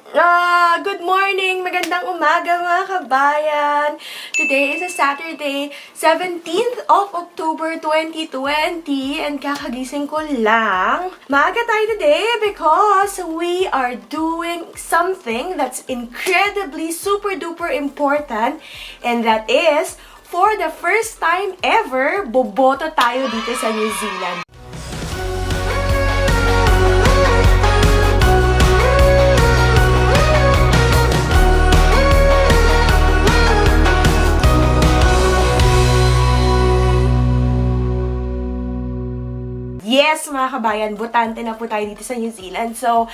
Good morning! Magandang umaga mga kabayan! Today is a Saturday, 17th of October 2020 and kakagising ko lang. Maaga tayo today because we are doing something that's incredibly super duper important and that is, for the first time ever, boboto tayo dito sa New Zealand. Yes, mga kabayan, botante na po tayo dito sa New Zealand. So,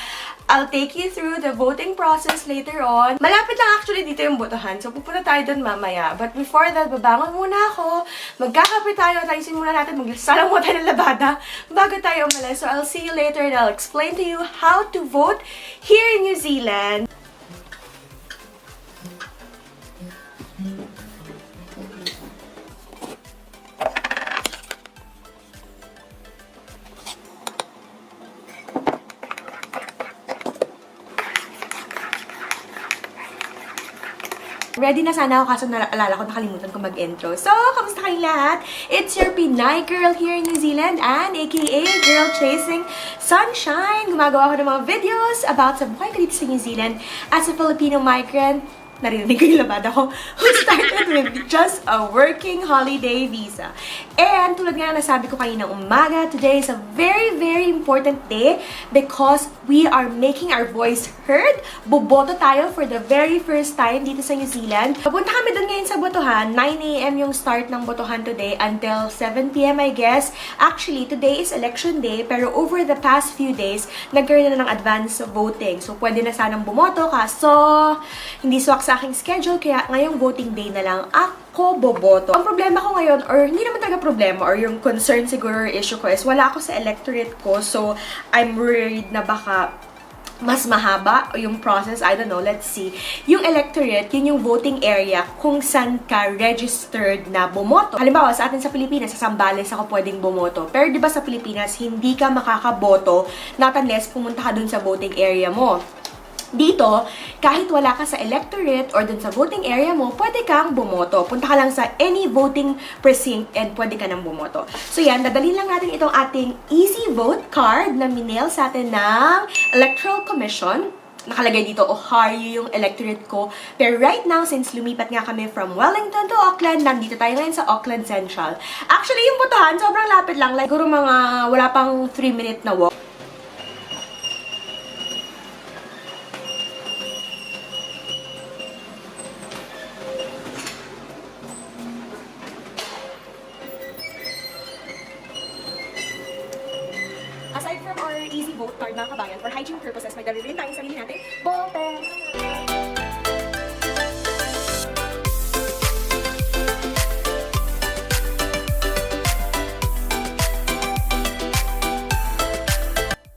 I'll take you through the voting process later on. Malapit lang actually dito yung botohan. So, pupunta tayo doon mamaya. But before that, babangon muna ako. Magkakape tayo at ayusin muna natin. Magsalang mo tayo ng labada bago tayo umalis. So, I'll see you later and I'll explain to you how to vote here in New Zealand. Ready na sana ako kaso naalala ko nakalimutan ko mag-intro. So, kamusta kayong lahat? It's your Pinoy girl here in New Zealand and aka Girl Chasing Sunshine. Gumagawa ko ng mga videos about sa buhay ko dito sa New Zealand as a Filipino migrant. Narinig ko yung labada ko, who started with just a working holiday visa. And tulad nga nasabi ko kanina umaga, today is a very, very important day because we are making our voice heard. Boboto tayo for the very first time dito sa New Zealand. Papunta kami doon ngayon sa botohan. 9 a.m. yung start ng botohan today until 7 p.m. I guess. Actually, today is election day pero over the past few days, nagkaroon na ng advance voting. So, pwede na sanang bumoto kaso hindi swak sa aking schedule, kaya ngayong voting day na lang ako boboto. Ang problema ko ngayon, or hindi naman talaga problema, or yung concern siguro or issue ko is wala ako sa electorate ko, so I'm worried na baka mas mahaba yung process. I don't know, let's see. Yung electorate, yun yung voting area kung saan ka registered na bumoto. Halimbawa, sa atin sa Pilipinas, sa Zambales ako pwedeng bumoto. Pero di ba sa Pilipinas, hindi ka makakaboto not unless pumunta ka dun sa voting area mo. Dito, kahit wala ka sa electorate or dun sa voting area mo, pwede kang bumoto. Punta ka lang sa any voting precinct and pwede ka nang bumoto. So yan, dadalhin lang natin itong ating easy vote card na minail sa atin ng Electoral Commission. Nakalagay dito, Ohio yung electorate ko. Pero right now, since lumipat nga kami from Wellington to Auckland, nandito tayo ngayon sa Auckland Central. Actually, yung botohan, sobrang lapit lang. Like, siguro mga wala pang 3-minute na walk. Aside from our easy vote card mga kabayan, for hygiene purposes, may dali rin tayong sarili natin, ballpen!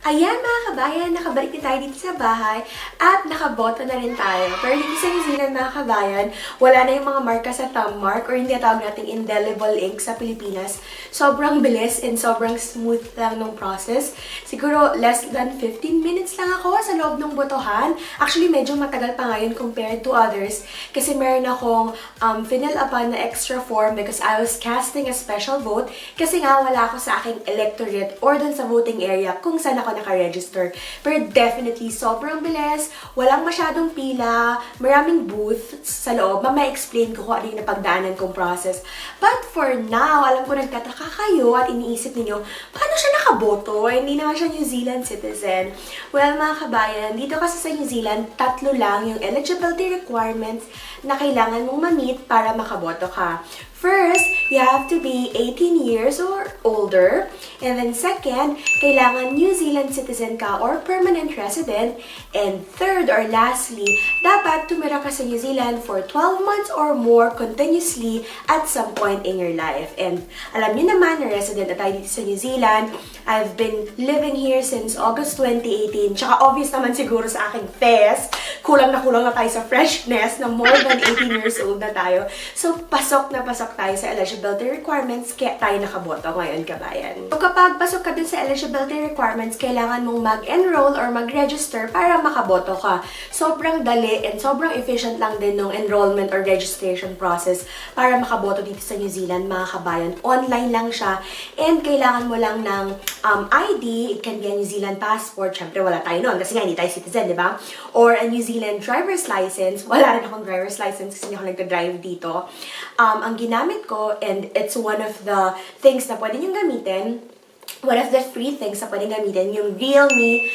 Ayan mga kabayan, nakabalik din tayo dito sa bahay at nakaboto na rin tayo. Pero dito sa New Zealand mga kabayan, wala na yung mga marka sa thumb mark or hindi tawag nating indelible ink sa Pilipinas. Sobrang bilis and sobrang smooth lang ng process. Siguro less than 15 minutes lang ako sa loob ng botohan. Actually, medyo matagal pa ngayon compared to others kasi meron akong fill upan na extra form because I was casting a special vote kasi nga wala ako sa aking electorate or dun sa voting area kung saan ako naka-register. Pero definitely, sobrang bilis, walang masyadong pila, maraming booth sa loob. Mamaya explain ko kung ano yung napagdaanan kong process. But for now, alam ko nagtataka kayo at iniisip niyo, paano siya nakaboto? Hindi naman siya New Zealand citizen. Well, mga kabayan, dito kasi sa New Zealand, 3 lang yung eligibility requirements na kailangan mong ma-meet para makaboto ka. First, you have to be 18 years or older. And then second, kailangan New Zealand citizen ka or permanent resident. And third or lastly, dapat tumira ka sa New Zealand for 12 months or more continuously at some point in your life. And alam niyo naman na resident na tayo dito sa New Zealand. I've been living here since August 2018. Tsaka obvious naman siguro sa aking face kulang na tayo sa freshness na more than 18 years old na tayo. So, pasok na pasok tayo sa eligibility requirements, kaya tayo nakaboto ngayon, kabayan. So, kapag pasok ka dun sa eligibility requirements, kailangan mong mag-enroll or mag-register para makaboto ka. Sobrang dali and sobrang efficient lang din ng enrollment or registration process para makaboto dito sa New Zealand, mga kabayan. Online lang siya and kailangan mo lang ng ID. It can be a New Zealand passport. Syempre, wala tayo noon kasi nga hindi tayo citizen, di ba? Or a New Zealand driver's license. Wala rin akong driver's license kasi hindi ako nagka-drive dito. Ang ginamit ko, and it's one of the things na pwede niyong gamitin, one of the free things na pwedeng gamitin, yung Real Me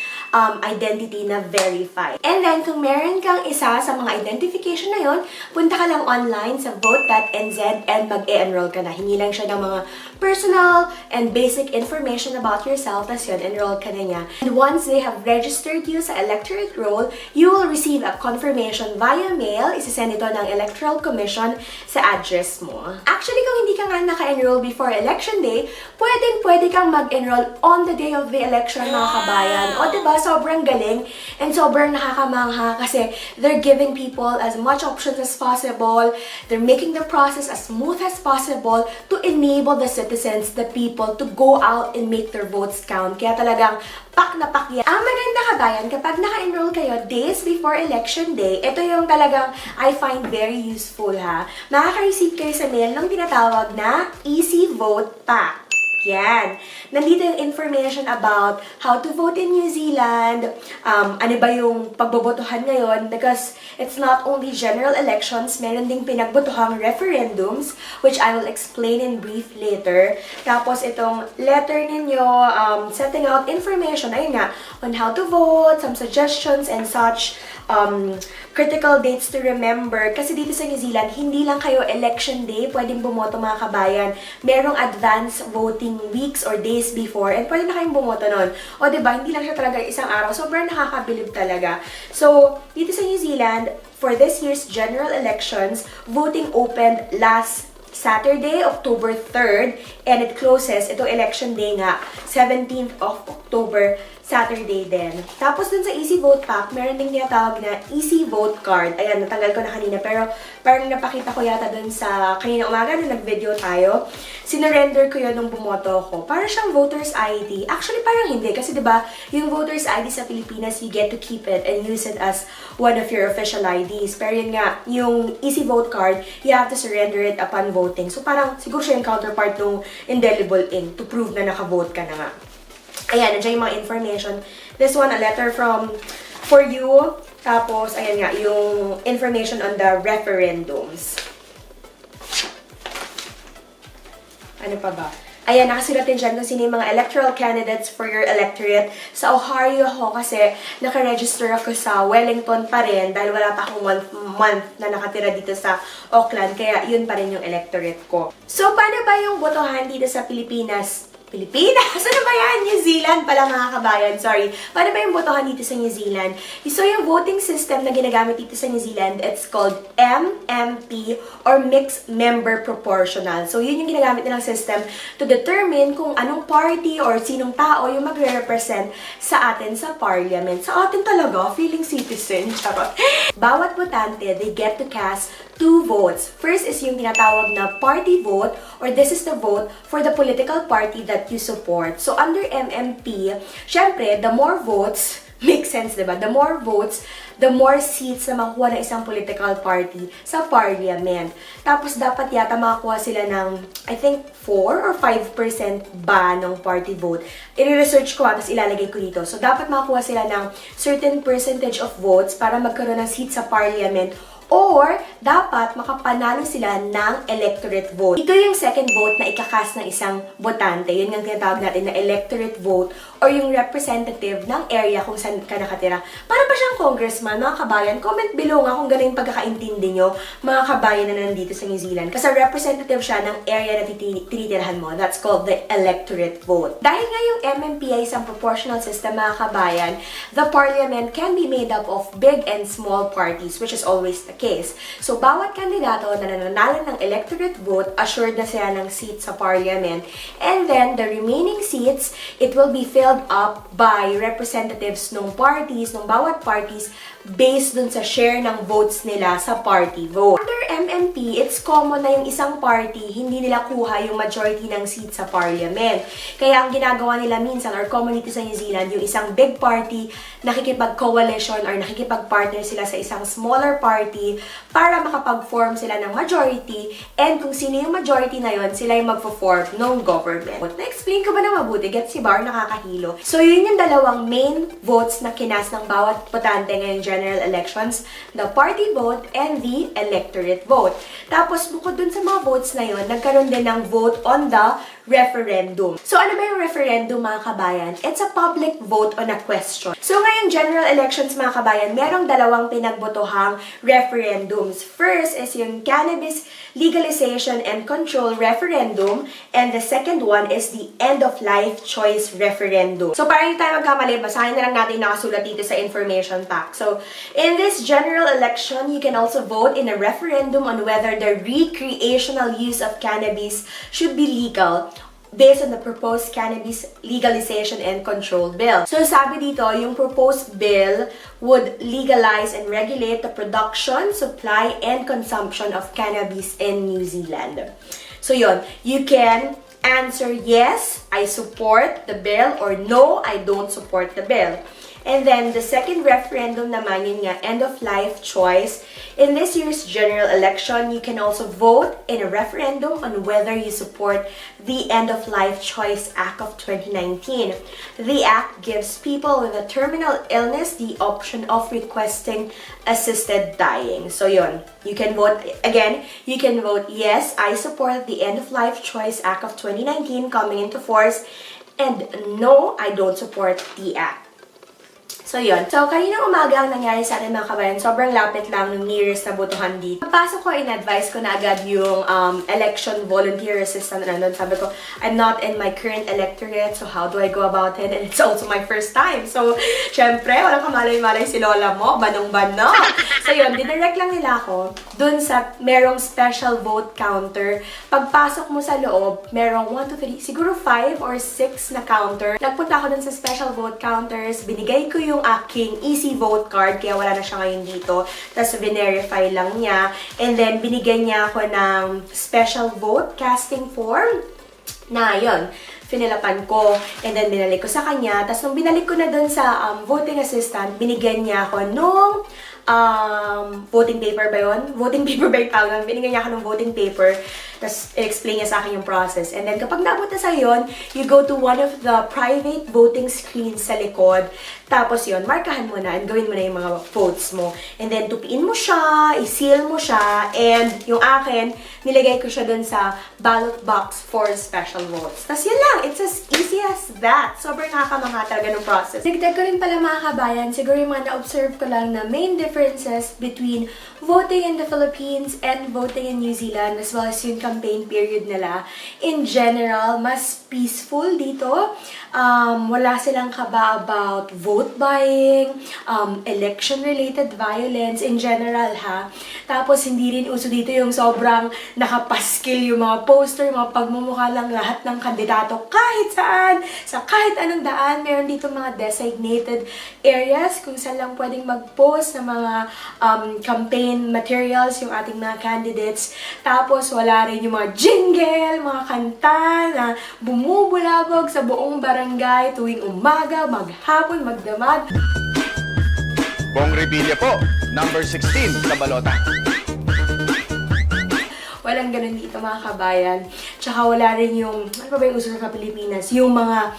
identity na verified. And then, kung meron kang isa sa mga identification na yon, punta ka lang online sa vote.nz and mag-e-enroll ka na. Hindi lang siya ng mga personal and basic information about yourself, tas yun, enroll ka na niya. And once they have registered you sa electorate roll, you will receive a confirmation via mail. Isasend ito ng Electoral Commission sa address mo. Actually, kung hindi ka nga naka-enroll before election day, pwede kang mag-enroll on the day of the election, mga kabayan. O, diba? Sobrang galing and sobrang nakakamangha kasi they're giving people as much options as possible. They're making the process as smooth as possible to enable the citizens, the people, to go out and make their votes count. Kaya talagang pak na pak yan. Ang maganda, kabayan, kapag naka-enroll kayo days before election day, ito yung talagang I find very useful, ha. Makaka-receive kayo sa mail ng tinatawag na Easy Vote Pack. Yan. Nandito yung information about how to vote in New Zealand, ano ba yung pagbobotohan ngayon, because it's not only general elections, meron ding pinagbotohang referendums, which I will explain in brief later. Tapos itong letter ninyo, setting out information, ayun nga, on how to vote, some suggestions and such, critical dates to remember. Kasi dito sa New Zealand, hindi lang kayo election day pwedeng bumoto, mga kabayan. Merong advance voting weeks or days before and pwede na kayong bumoto nun. O diba, hindi lang siya talaga isang araw. Sobrang nakakabilib talaga. So, dito sa New Zealand, for this year's general elections, voting opened last Saturday, October 3rd, and it closes, ito election day nga, 17th of October, Saturday din. Tapos dun sa Easy Vote Pack, meron ding tinatawag na Easy Vote Card. Ayan, natanggal ko na kanina, pero parang napakita ko yata dun sa kanina umaga na nag-video tayo. Sinurrender ko yun nung bumoto ko. Para siyang voter's ID. Actually, parang hindi. Kasi diba, yung voter's ID sa Pilipinas, you get to keep it and use it as one of your official IDs. Pero yun nga, yung Easy Vote Card, you have to surrender it upon voting. So parang siguro siya yung counterpart ng indelible ink to prove na nakavote ka na nga. Ayan, nandiyan yung mga information. This one, a letter for you. Tapos, ayan nga, yung information on the referendums. Ano pa ba? Ayan, nakasulat din dyan kung sino yung mga electoral candidates for your electorate. Sa Ohio ako kasi nakaregister ako sa Wellington pa rin dahil wala pa akong month na nakatira dito sa Auckland. Kaya yun pa rin yung electorate ko. So, paano ba yung botohan dito sa Pilipinas? Ano ba yan? New Zealand pala, mga kabayan. Sorry. Paano ba yung botohan dito sa New Zealand? So, yung voting system na ginagamit dito sa New Zealand, it's called MMP or Mixed Member Proportional. So, yun yung ginagamit nilang system to determine kung anong party or sinong tao yung magre-represent sa atin sa parliament. Sa atin talaga, feeling citizen. Charot. Bawat botante, they get to cast 2 votes. First is yung tinatawag na party vote, or this is the vote for the political party that you support. So, under MMP, syempre, the more votes, makes sense, diba? The more votes, the more seats na makuha ng isang political party sa parliament. Tapos, dapat yata makakuha sila ng, I think, 4 or 5% ba ng party vote. I-research ko, tapos ilalagay ko dito. So, dapat makakuha sila ng certain percentage of votes para magkaroon ng seat sa parliament. Or, dapat makapanalo sila ng electorate vote. Ito yung second vote na ikakas ng isang botante. Yun yung tinatawag natin na electorate vote or yung representative ng area kung saan ka nakatira. Para ba siyang congressman, mga kabayan? Comment below nga kung gano'n yung pagkakaintindi nyo, mga kabayan na nandito sa New Zealand. Kasi representative siya ng area na tinitirahan mo. That's called the electorate vote. Dahil nga yung MMP ay isang proportional system, mga kabayan, the parliament can be made up of big and small parties, which is always the case. So, bawat kandidato na nananalo ng electorate vote, assured na sila ng seat sa parliament. And then, the remaining seats, it will be filled filled up by representatives ng parties, ng bawat parties, based dun sa share ng votes nila sa party vote. Under MMP, it's common na yung isang party, hindi nila kuha yung majority ng seats sa parliament. Kaya ang ginagawa nila minsan, or common dito sa New Zealand, yung isang big party, nakikipag-coalition or nakikipag-partner sila sa isang smaller party para makapag-form sila ng majority, and kung sino yung majority na yon, sila yung mag-form ng government. Na-explain ko ba na mabuti? Gets si Bar, nakakahilo. So, yun yung dalawang main votes na kinas ng bawat botante ngayong general elections, the party vote and the electorate vote. Tapos, bukod dun sa mga votes na yun, nagkaroon din ng vote on the referendum. So, ano ba yung referendum, mga kabayan? It's a public vote on a question. So, ngayong general elections, mga kabayan, merong dalawang pinagbotohang referendums. First is yung cannabis legalization and control referendum, and the second one is the end-of-life choice referendum. So, para hindi tayo magkamali, basahin na lang natin nakasulat dito sa information pack. So, in this general election, you can also vote in a referendum on whether the recreational use of cannabis should be legal based on the proposed cannabis legalization and control bill. So, sabi dito, yung proposed bill would legalize and regulate the production, supply, and consumption of cannabis in New Zealand. So, yun, you can answer yes, I support the bill, or no, I don't support the bill. And then, the second referendum naman, yun nga, end-of-life choice. In this year's general election, you can also vote in a referendum on whether you support the End-of-Life Choice Act of 2019. The act gives people with a terminal illness the option of requesting assisted dying. So, yun. You can vote, again, you can vote yes, I support the End-of-Life Choice Act of 2019 coming into force, and no, I don't support the act. So, yun. So, kaninang umaga ang nangyari sa atin, mga kabayan. Sobrang lapit lang ng nearest na botohan dito. Pagpasok ko, in-advise ko na agad yung election volunteer assistant na nandun. Sabi ko, I'm not in my current electorate, so how do I go about it? And it's also my first time. So, syempre, walang kamalay-malay si lola mo. Banong-banong. So, yun. Didirect lang nila ako dun sa merong special vote counter. Pagpasok mo sa loob, merong 1, 2, 3, siguro 5 or 6 na counter. Nagpunta ako dun sa special vote counters. Binigay ko yung aking easy vote card, kaya wala na siya ngayon dito. Tapos, verify lang niya. And then, binigyan niya ako ng special vote casting form na yun, finilapan ko. And then, binalik ko sa kanya. Tapos, nung binalik ko na dun sa voting assistant, binigyan niya ako nung voting paper ba yun? Voting paper ba yung tawag? Binigyan niya ako ng voting paper. Tapos, explain niya sa akin yung process. And then, kapag nabot na sa yun, you go to one of the private voting screens sa likod. Tapos yun, markahan mo na and gawin mo na yung mga votes mo. And then, tupiin mo siya, i-seal mo siya, and yung akin, nilagay ko siya dun sa ballot box for special votes. Tapos yun lang, it's as easy as that. Sobrang nakakamangha talaga ng process. Nagdag ko rin pala, mga kabayan, siguro yung mga na-observe ko lang na main differences between voting in the Philippines and voting in New Zealand, as well as yung campaign period nila. In general, mas peaceful dito. Wala silang kaba about vote buying, election-related violence in general, ha. Tapos, hindi rin uso dito yung sobrang nakapaskil yung mga poster, yung mga pagmumukha lang lahat ng kandidato kahit saan, sa kahit anong daan. Meron dito mga designated areas kung saan lang pwedeng mag-post ng mga campaign materials yung ating mga candidates. Tapos, wala rin yung mga jingle, mga kanta na bumubulabog sa buong barangay tuwing umaga, maghapon, magdamag. Bong Revilla po, number 16 sa balota. Walang ganun dito, mga kabayan. Tsaka wala rin yung, ano pa ba yung uso sa Pilipinas? Yung mga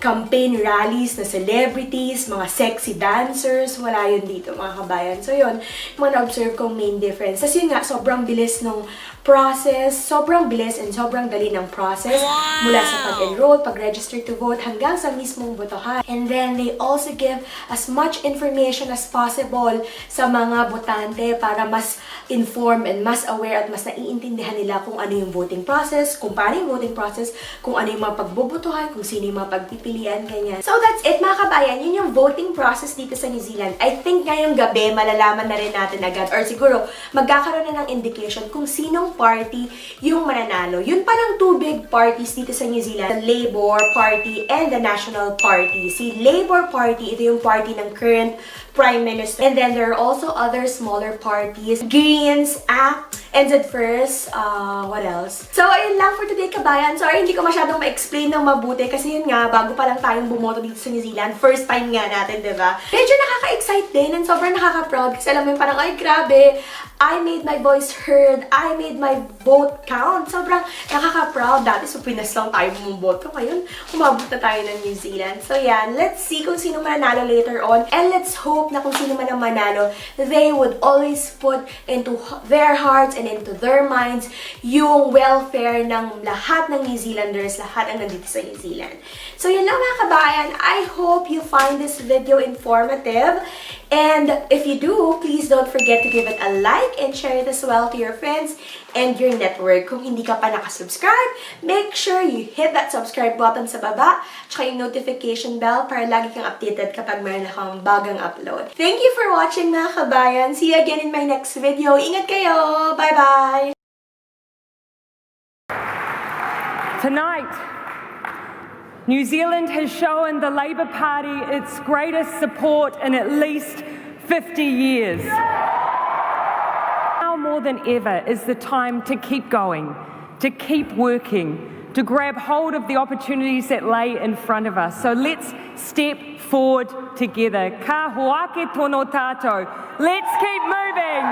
campaign rallies na celebrities, mga sexy dancers, wala yun dito, mga kabayan. So yun, yung mga na-observe kong main difference. Tapos yun nga, sobrang bilis ng process, sobrang bilis and sobrang dali ng process mula sa pag-enroll, pag-register to vote, hanggang sa mismong botohan. And then, they also give as much information as possible sa mga botante para mas informed and mas aware at mas naiintindihan nila kung ano yung voting process, kung paano yung voting process, kung ano yung mga pagbobotohan, kung sino yung mga pagpipilian, ganyan. So, that's it, mga kabayan. Yun yung voting process dito sa New Zealand. I think ngayong gabi, malalaman na rin natin agad, or siguro, magkakaroon na ng indication kung sinong party yung mananalo. Yun palang two big parties dito sa New Zealand, the Labour Party and the National Party. Si Labour Party, ito yung party ng current Prime Minister. And then there are also other smaller parties, Greens, ACT, NZ First, what else? So, ayun lang for today, kabayan. Sorry, hindi ko masyadong ma-explain ng mabuti kasi yun nga, bago pa lang tayong bumoto dito sa New Zealand. First time nga natin, diba? Medyo nakaka-excite din and sobrang nakaka-proud kasi alam mo yung parang, ay grabe, I made my voice heard, I made my vote count. Sobrang nakaka-proud. Dati sa Pinas lang tayo bumoto. Ngayon, umabot na tayo ng New Zealand. So yan, let's see kung sino mananalo later on. And let's hope na kung sino man ang manalo, they would always put into their hearts and into their minds yung welfare ng lahat ng New Zealanders, lahat ang nandito sa New Zealand. So yun lang mga kabayan. I hope you find this video informative. And if you do, please don't forget to give it a like and share it as well to your friends and your network. Kung hindi ka pa nakasubscribe, make sure you hit that subscribe button sa baba, tsaka yung notification bell para lagi kang updated kapag mayroon akong bagong upload. Thank you for watching mga kabayan. See you again in my next video. Ingat kayo! Bye-bye! Tonight, New Zealand has shown the Labour Party its greatest support in at least 50 years. Now more than ever is the time to keep going, to keep working, to grab hold of the opportunities that lay in front of us. So let's step forward together. Ka hoake tono tātou. Let's keep moving.